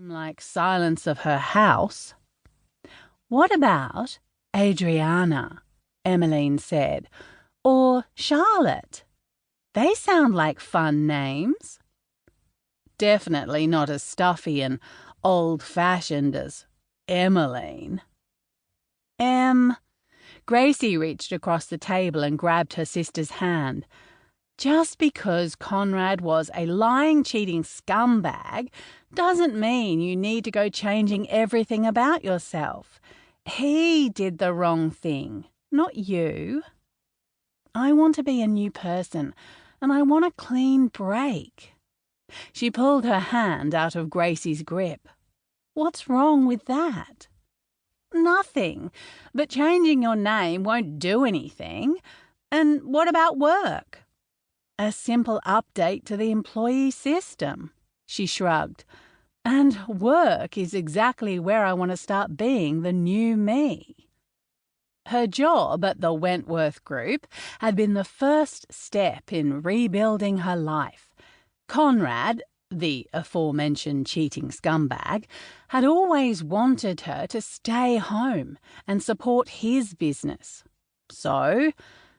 like silence of her house. "What about Adriana?" Emmaline said. "Or Charlotte? They sound like fun names." "Definitely not as stuffy and old-fashioned as Emmaline." Gracie reached across the table and grabbed her sister's hand. "Just because Conrad was a lying, cheating scumbag doesn't mean you need to go changing everything about yourself. He did the wrong thing, not you. I want to be a new person, and I want a clean break." She pulled her hand out of Gracie's grip. "What's wrong with that?" "Nothing, but changing your name won't do anything. And what about work?" "A simple update to the employee system," she shrugged. "And work is exactly where I want to start being the new me." Her job at the Wentworth Group had been the first step in rebuilding her life. Conrad, the aforementioned cheating scumbag, had always wanted her to stay home and support his business. So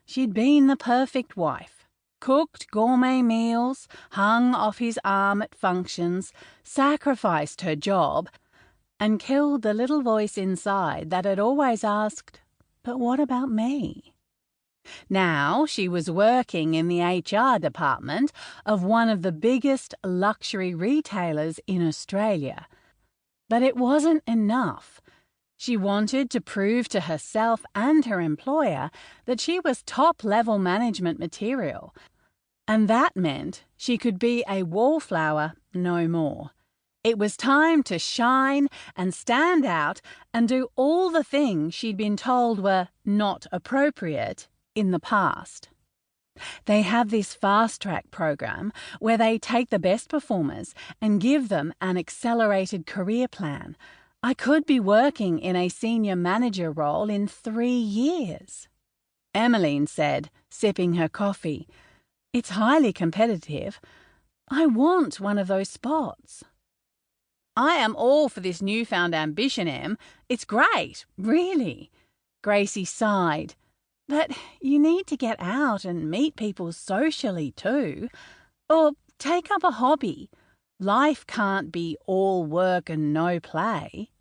she'd been the perfect wife. Cooked gourmet meals, hung off his arm at functions, sacrificed her job, and killed the little voice inside that had always asked, "But what about me?" Now she was working in the HR department of one of the biggest luxury retailers in Australia. But it wasn't enough. She wanted to prove to herself and her employer that she was top-level management material, and that meant she could be a wallflower no more. It was time to shine and stand out and do all the things she'd been told were not appropriate in the past. They have this fast-track program where they take the best performers and give them an accelerated career plan. I could be working in a senior manager role in 3 years. Emmaline said, sipping her coffee. "It's highly competitive. I want one of those spots." "I am all for this newfound ambition, Em. It's great, really." Gracie sighed. "But you need to get out and meet people socially too. Or take up a hobby. Life can't be all work and no play."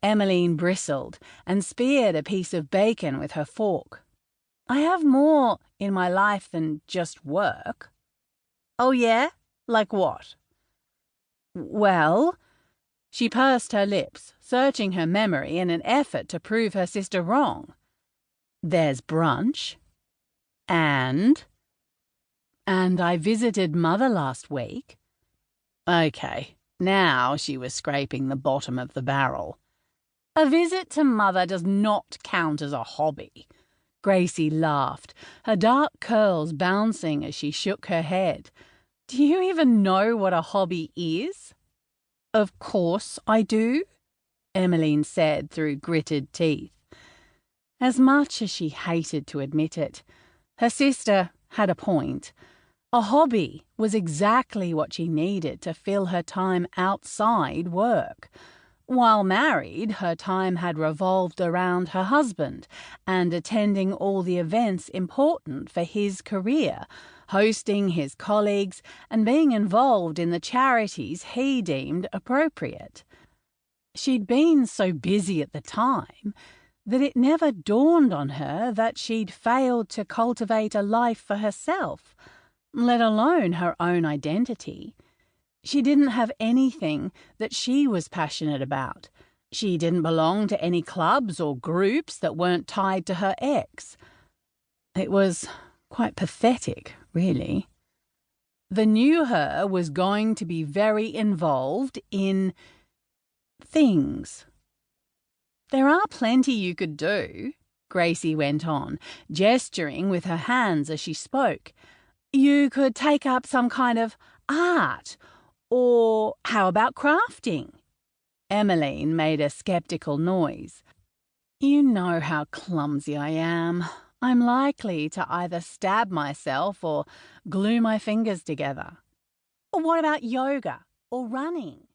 Emmaline bristled and speared a piece of bacon with her fork. "I have more in my life than just work." "Oh yeah? Like what?" "Well..." She pursed her lips, searching her memory in an effort to prove her sister wrong. "There's brunch. And I visited Mother last week." Okay, now she was scraping the bottom of the barrel. "A visit to Mother does not count as a hobby." Gracie laughed, her dark curls bouncing as she shook her head. "Do you even know what a hobby is?" "Of course I do," Emmaline said through gritted teeth. As much as she hated to admit it, her sister had a point. A hobby was exactly what she needed to fill her time outside work. While married, her time had revolved around her husband and attending all the events important for his career, hosting his colleagues, and being involved in the charities he deemed appropriate. She'd been so busy at the time that it never dawned on her that she'd failed to cultivate a life for herself, let alone her own identity. She didn't have anything that she was passionate about. She didn't belong to any clubs or groups that weren't tied to her ex. It was quite pathetic, really. The new her was going to be very involved in things. "There are plenty you could do," Gracie went on, gesturing with her hands as she spoke. "You could take up some kind of art, or how about crafting?" Emmaline made a skeptical noise. "You know how clumsy I am. I'm likely to either stab myself or glue my fingers together." "Or what about yoga or running?"